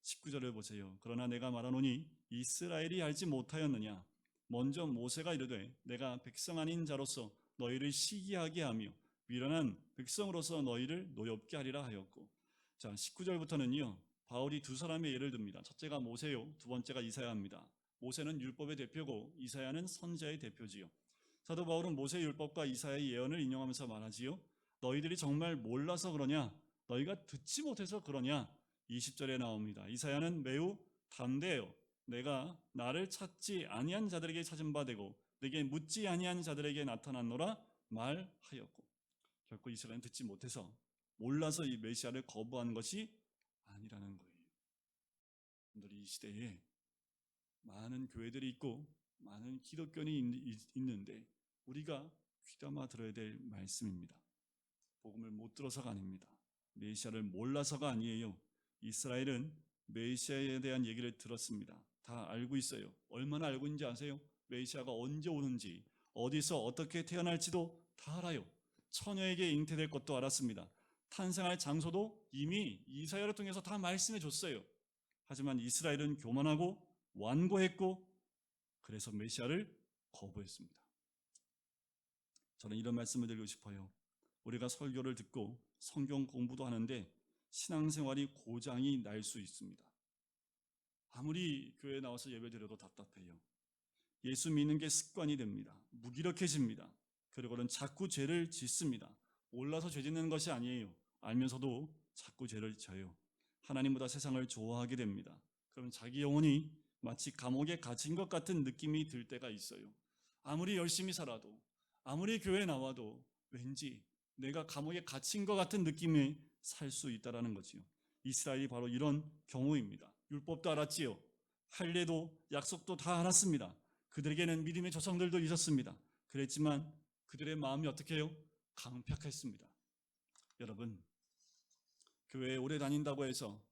S1: 19절을 보세요. 그러나 내가 말하노니 이스라엘이 알지 못하였느냐. 먼저 모세가 이르되 내가 백성 아닌 자로서 너희를 시기하게 하며 미련한 백성으로서 너희를 노엽게 하리라 하였고. 자, 19절부터는요. 바울이 두 사람의 예를 듭니다. 첫째가 모세요. 두 번째가 이사야입니다. 모세는 율법의 대표고 이사야는 선지자의 대표지요. 사도 바울은 모세 율법과 이사야의 예언을 인용하면서 말하지요. 너희들이 정말 몰라서 그러냐? 너희가 듣지 못해서 그러냐? 20절에 나옵니다. 이사야는 매우 담대해요. 내가 나를 찾지 아니한 자들에게 찾은 바 되고 내게 묻지 아니한 자들에게 나타났노라 말하였고. 결코 이스라엘은 듣지 못해서 몰라서 이 메시아를 거부한 것이 아니라는 거예요. 오늘 이 시대에 많은 교회들이 있고 많은 기독교인이 있는데 우리가 귀담아 들어야 될 말씀입니다. 복음을 못 들어서가 아닙니다. 메시아를 몰라서가 아니에요. 이스라엘은 메시아에 대한 얘기를 들었습니다. 다 알고 있어요. 얼마나 알고 있는지 아세요? 메시아가 언제 오는지, 어디서 어떻게 태어날지도 다 알아요. 처녀에게 잉태될 것도 알았습니다. 탄생할 장소도 이미 이사야를 통해서 다 말씀해 줬어요. 하지만 이스라엘은 교만하고 완고했고 그래서 메시아를 거부했습니다. 저는 이런 말씀을 드리고 싶어요. 우리가 설교를 듣고 성경 공부도 하는데 신앙생활이 고장이 날 수 있습니다. 아무리 교회에 나와서 예배드려도 답답해요. 예수 믿는 게 습관이 됩니다. 무기력해집니다. 그리고는 자꾸 죄를 짓습니다. 몰라서 죄 짓는 것이 아니에요. 알면서도 자꾸 죄를 져요. 하나님보다 세상을 좋아하게 됩니다. 그럼 자기 영혼이 마치 감옥에 갇힌 것 같은 느낌이 들 때가 있어요. 아무리 열심히 살아도, 아무리 교회에 나와도 왠지 내가 감옥에 갇힌 것 같은 느낌이 살 수 있다는 거지요. 이스라엘이 바로 이런 경우입니다. 율법도 알았지요. 할례도 약속도 다 알았습니다. 그들에게는 믿음의 조상들도 있었습니다. 그랬지만 그들의 마음이 어떻게 해요? 강팍했습니다. 여러분, 교회에 오래 다닌다고 해서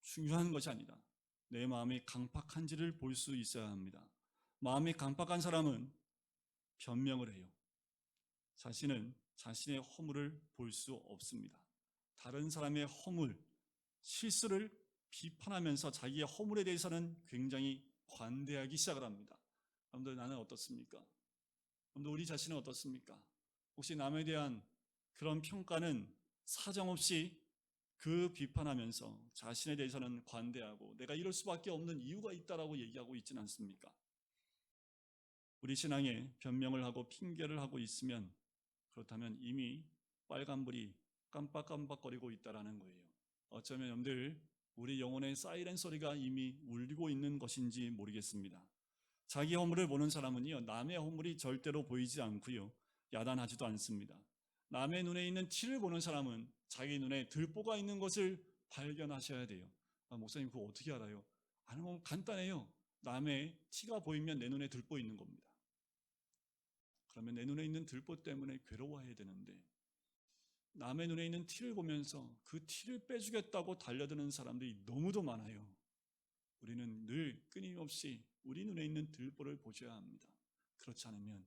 S1: 중요한 것이 아니다. 내 마음이 강팍한지를 볼 수 있어야 합니다. 마음이 강팍한 사람은 변명을 해요. 자신은 자신의 허물을 볼 수 없습니다. 다른 사람의 허물, 실수를 비판하면서 자기의 허물에 대해서는 굉장히 관대하기 시작을 합니다. 여러분들, 나는 어떻습니까? 여러분들, 우리 자신은 어떻습니까? 혹시 남에 대한 그런 평가는 사정없이 그 비판하면서 자신에 대해서는 관대하고 내가 이럴 수밖에 없는 이유가 있다라고 얘기하고 있지는 않습니까? 우리 신앙에 변명을 하고 핑계를 하고 있으면 그렇다면 이미 빨간불이 깜빡깜빡거리고 있다라는 거예요. 어쩌면 여러분들 우리 영혼의 사이렌 소리가 이미 울리고 있는 것인지 모르겠습니다. 자기 허물을 보는 사람은요, 남의 허물이 절대로 보이지 않고요, 야단하지도 않습니다. 남의 눈에 있는 티를 보는 사람은 자기 눈에 들보가 있는 것을 발견하셔야 돼요. 목사님, 그거 어떻게 알아요? 아는 건 간단해요. 남의 티가 보이면 내 눈에 들보 있는 겁니다. 그러면 내 눈에 있는 들보 때문에 괴로워해야 되는데 남의 눈에 있는 티를 보면서 그 티를 빼주겠다고 달려드는 사람들이 너무도 많아요. 우리는 늘 끊임없이 우리 눈에 있는 들보를 보셔야 합니다. 그렇지 않으면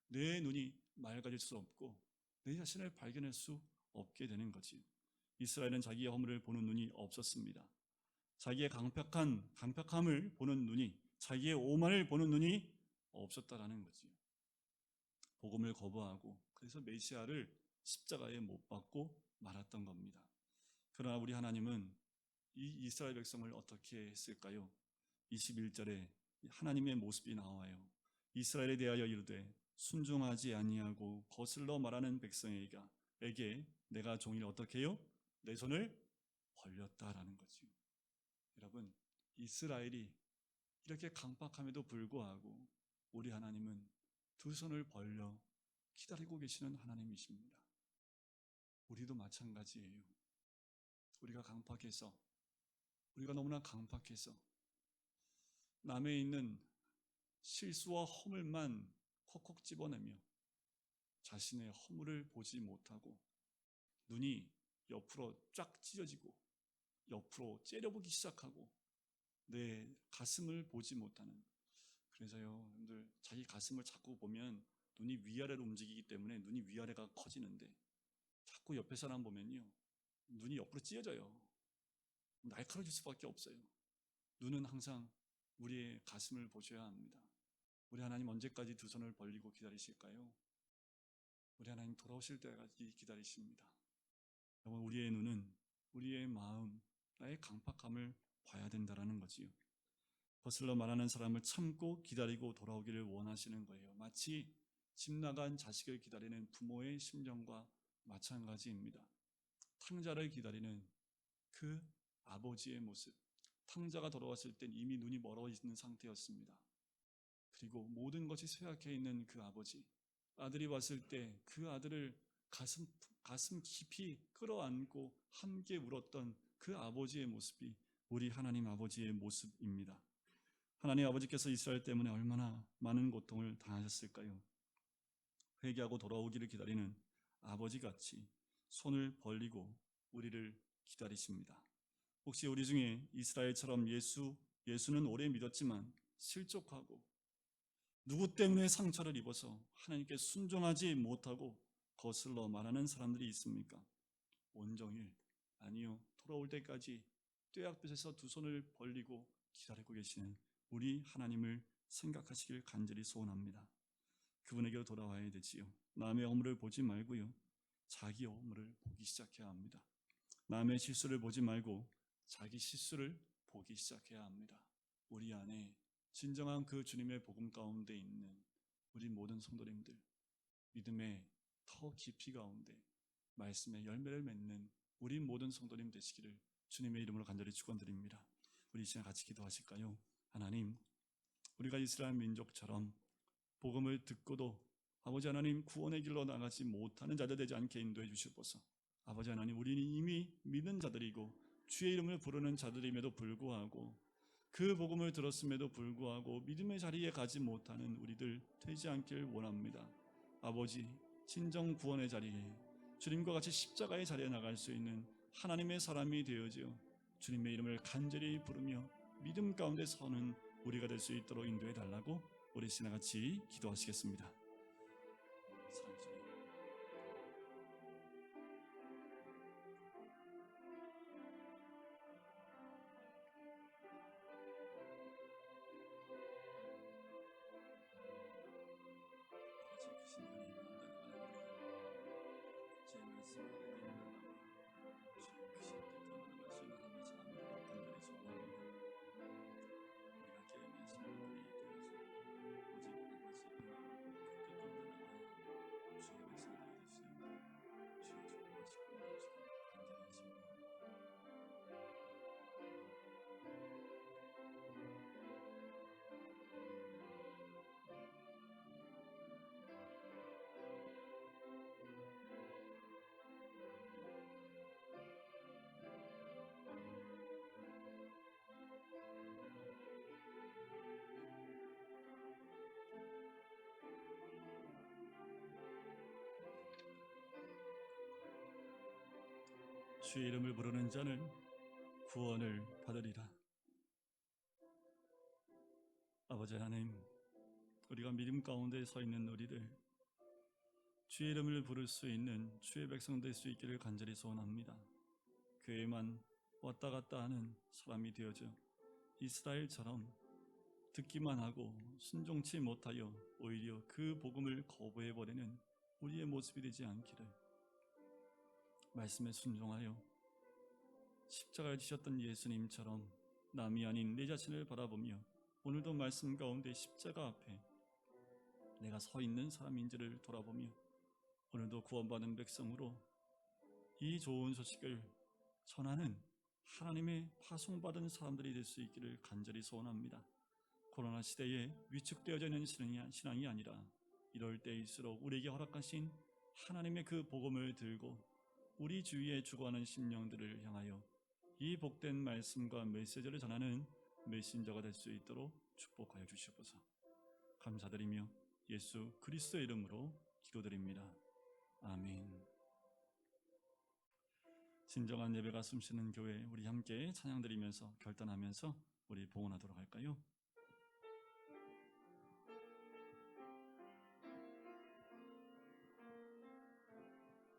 S1: 내 눈이 맑아질 수 없고 내 자신을 발견할 수 없게 되는 거지. 이스라엘은 자기의 허물을 보는 눈이 없었습니다. 자기의 강팍함을 보는 눈이, 자기의 오만을 보는 눈이 없었다라는 거지. 복음을 거부하고 그래서 메시아를 십자가에 못 박고 말았던 겁니다. 그러나 우리 하나님은 이 이스라엘 백성을 어떻게 했을까요? 21절에 하나님의 모습이 나와요. 이스라엘에 대하여 이르되 순종하지 아니하고 거슬러 말하는 백성에게 내가 종일 어떻게 해요? 내 손을 벌렸다라는 거죠. 여러분, 이스라엘이 이렇게 강팍함에도 불구하고 우리 하나님은 두 손을 벌려 기다리고 계시는 하나님이십니다. 우리도 마찬가지예요. 우리가 너무나 강팍해서 남에 있는 실수와 허물만 콕콕 집어내며 자신의 허물을 보지 못하고 눈이 옆으로 쫙 찢어지고 옆으로 째려보기 시작하고 내 가슴을 보지 못하는, 그래서요, 여러분들 자기 가슴을 자꾸 보면 눈이 위아래로 움직이기 때문에 눈이 위아래가 커지는데 자꾸 옆에 사람 보면요 눈이 옆으로 찢어져요. 날카로워질 수밖에 없어요. 눈은 항상 우리의 가슴을 보셔야 합니다. 우리 하나님 언제까지 두 손을 벌리고 기다리실까요? 우리 하나님 돌아오실 때까지 기다리십니다. 여러분, 우리의 눈은 우리의 마음, 나의 강팍함을 봐야 된다는 거지요. 거슬러 말하는 사람을 참고 기다리고 돌아오기를 원하시는 거예요. 마치 집 나간 자식을 기다리는 부모의 심정과 마찬가지입니다. 탕자를 기다리는 그 아버지의 모습, 탕자가 돌아왔을 땐 이미 눈이 멀어 있는 상태였습니다. 그리고 모든 것이 쇠약해 있는 그 아버지, 아들이 왔을 때 그 아들을 가슴 깊이 끌어안고 함께 울었던 그 아버지의 모습이 우리 하나님 아버지의 모습입니다. 하나님 아버지께서 이스라엘 때문에 얼마나 많은 고통을 당하셨을까요? 회개하고 돌아오기를 기다리는 아버지같이 손을 벌리고 우리를 기다리십니다. 혹시 우리 중에 이스라엘처럼 예수는 오래 믿었지만 실족하고 누구 때문에 상처를 입어서 하나님께 순종하지 못하고 거슬러 말하는 사람들이 있습니까? 온종일, 아니요, 돌아올 때까지 뙤약볕에서 두 손을 벌리고 기다리고 계시는 우리 하나님을 생각하시길 간절히 소원합니다. 그분에게로 돌아와야 되지요. 남의 허물을 보지 말고요, 자기 허물을 보기 시작해야 합니다. 남의 실수를 보지 말고 자기 실수를 보기 시작해야 합니다. 우리 안에 진정한 그 주님의 복음 가운데 있는 우리 모든 성도님들, 믿음의 더 깊이 가운데 말씀의 열매를 맺는 우리 모든 성도님 되시기를 주님의 이름으로 간절히 축원드립니다. 우리 이 시간 같이 기도하실까요? 하나님, 우리가 이스라엘 민족처럼 복음을 듣고도 아버지 하나님 구원의 길로 나가지 못하는 자들 되지 않게 인도해 주시옵소서. 아버지 하나님, 우리는 이미 믿는 자들이고 주의 이름을 부르는 자들임에도 불구하고 그 복음을 들었음에도 불구하고 믿음의 자리에 가지 못하는 우리들 되지 않길 원합니다. 아버지, 진정 구원의 자리에 주님과 같이 십자가의 자리에 나갈 수 있는 하나님의 사람이 되어지어 주님의 이름을 간절히 부르며 믿음 가운데 서는 우리가 될 수 있도록 인도해 달라고 우리 시나같이 기도하시겠습니다. 주의 이름을 부르는 자는 구원을 받으리라. 아버지 하나님, 우리가 믿음 가운데 서 있는 우리들, 주의 이름을 부를 수 있는 주의 백성 될 수 있기를 간절히 소원합니다. 교회만 왔다 갔다 하는 사람이 되어져 이스라엘처럼 듣기만 하고 순종치 못하여 오히려 그 복음을 거부해버리는 우리의 모습이 되지 않기를, 말씀에 순종하여 십자가에 지셨던 예수님처럼 남이 아닌 내 자신을 바라보며 오늘도 말씀 가운데 십자가 앞에 내가 서 있는 사람인지를 돌아보며 오늘도 구원받은 백성으로 이 좋은 소식을 전하는 하나님의 파송받은 사람들이 될 수 있기를 간절히 소원합니다. 코로나 시대에 위축되어져 있는 신앙이 아니라 이럴 때일수록 우리에게 허락하신 하나님의 그 복음을 들고 우리 주위에 죽어가는 심령들을 향하여 이 복된 말씀과 메시지를 전하는 메신저가 될 수 있도록 축복하여 주시옵소서. 감사드리며 예수 그리스도의 이름으로 기도드립니다. 아멘. 진정한 예배가 숨쉬는 교회, 우리 함께 찬양드리면서 결단하면서 우리 봉헌하도록 할까요?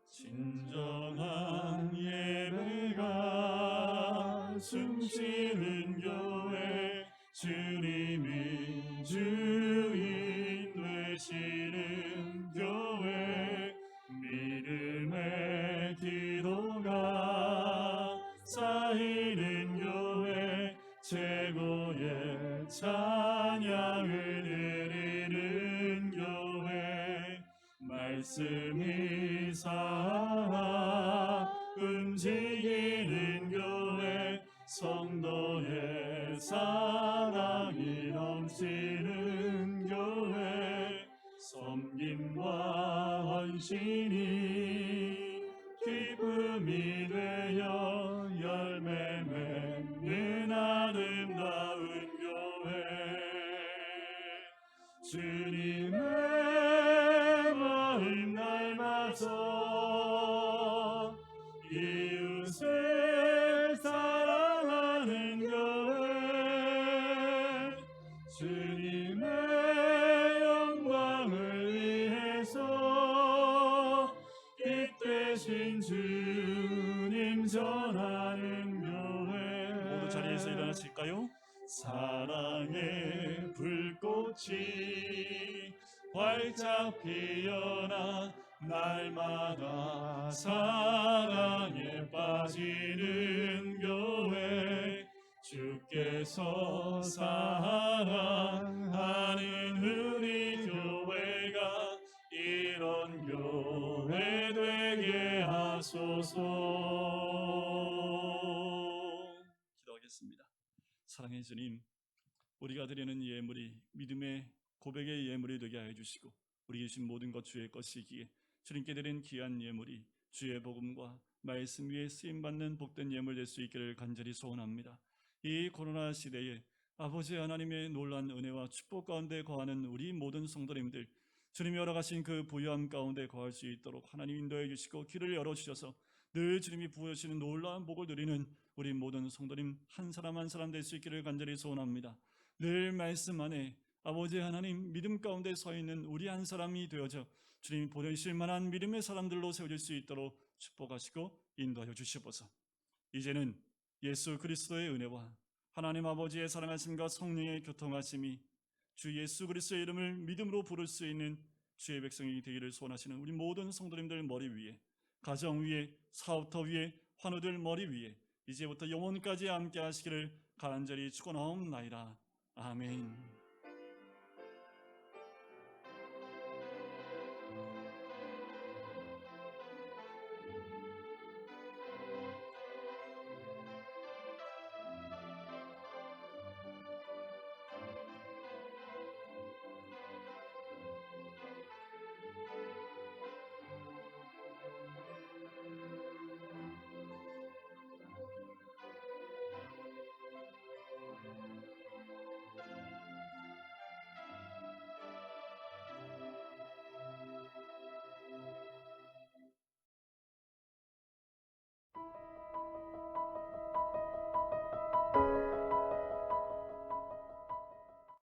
S2: 진정한 예배가 숨쉬는 교회 주님이 주인 되시는 교회 믿음의 기도가 쌓이는 교회 최고의 찬양을 드리는 교회 말씀이 살아 움직이는 교회 성도의 사랑이 넘치는 교회 섬김과 헌신이 기쁨이 되어 열매 맺는 아름다운 교회 주님의 마음 닮아서 이웃을 사랑하는 교회 주님의 영광을 위해서 빛되신 주님 전하는 교회
S1: 모두 자리에서 일어나실까요?
S2: 사랑의 불꽃이 활짝 피어나 날마다 사랑에 빠지는 교회 주께서 사랑하는 우리 교회가 이런 교회 되게 하소서.
S1: 기도하겠습니다. 사랑의 주님, 우리가 드리는 예물이 믿음의 고백의 예물이 되게 하여 주시고 우리 주신 모든 것 주의 것이기에 주님께 드린 귀한 예물이 주의 복음과 말씀 위에 쓰임받는 복된 예물 될 수 있기를 간절히 소원합니다. 이 코로나 시대에 아버지 하나님의 놀라운 은혜와 축복 가운데 거하는 우리 모든 성도님들 주님이 열어가신 그 부유함 가운데 거할 수 있도록 하나님 인도해 주시고 길을 열어주셔서 늘 주님이 부어주시는 놀라운 복을 누리는 우리 모든 성도님 한 사람 한 사람 될 수 있기를 간절히 소원합니다. 늘 말씀 안에 아버지 하나님 믿음 가운데 서 있는 우리 한 사람이 되어져 주님이 보내실 만한 믿음의 사람들로 세워질 수 있도록 축복하시고 인도하여 주시옵소서. 이제는 예수 그리스도의 은혜와 하나님 아버지의 사랑하심과 성령의 교통하심이 주 예수 그리스도의 이름을 믿음으로 부를 수 있는 주의 백성이 되기를 소원하시는 우리 모든 성도님들 머리 위에, 가정 위에, 사업터 위에, 환우들 머리 위에 이제부터 영원까지 함께 하시기를 간절히 축원하옵나이다. 아멘.